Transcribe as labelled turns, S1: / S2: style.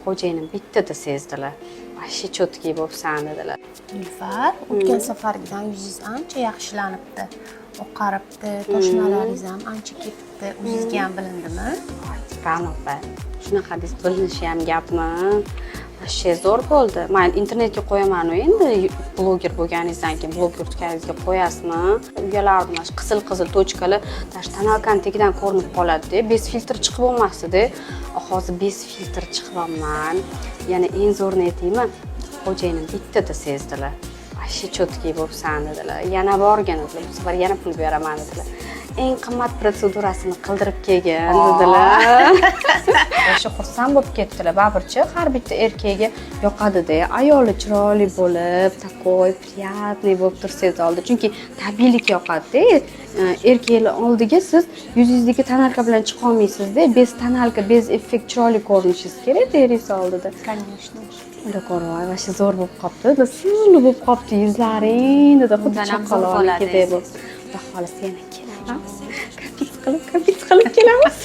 S1: xo'jayinim bittada sezdilar. Вообще cho'tki bo'libsan dedilar.
S2: Nilufar, o'tgan safargidan yuzingiz ancha yaxshilanibdi. Oqaribdi, toshnalaringiz ham ancha ketibdi. O'zingizga ham bilindimi?
S1: Ra'no opa, shunaqa deb bilinishi ham gapmi? Вообще zo'r bo'ldi. Men internetga qo'yaman-ku endi bloger bo'lganingizdan keyin bloger tutganingizga qo'yasizmi? Uyalardim, qizil tochkalar tonalkani tagidan ko'rinib qoladi-da, bez filtr chiqib bo'lmasdi-da. Hozir bez filtr chiqyapman. Yana eng zo'rini aytaymi? Xo'jayinim bittada sezdilar. Вообще cho'tki bo'libsan dedilar. Yana borgan dedilar. Bu safar yana pul beraman dedilar. Eng qimmat protsedurasini qildirib kelgan dedilar. O'sha xursand bo'lib ketdilar. Baribir har bitta erkakga yoqadi-da. Ayoli chiroyli bo'lib, takoy, приятный bo'lib tursangiz oldi. Chunki tabiiylik yoqadi-da. Erkaklar oldiga siz yuzingizdagi tonalka bilan chiqa olmaysiz-da. Bez tonalka, bez effekt chiroyli ko'rinishingiz kerak deringiz oldida.
S2: Конечно.
S1: Unda ko'rvoy, vashi zo'r bo'lib qopti. Suvli bo'lib qopti yuzlaring, dedi. Xuddi chaqaloqnikidek bo'lib. Xudo xolisa yana kelamiz. Kapit qilib kelamiz.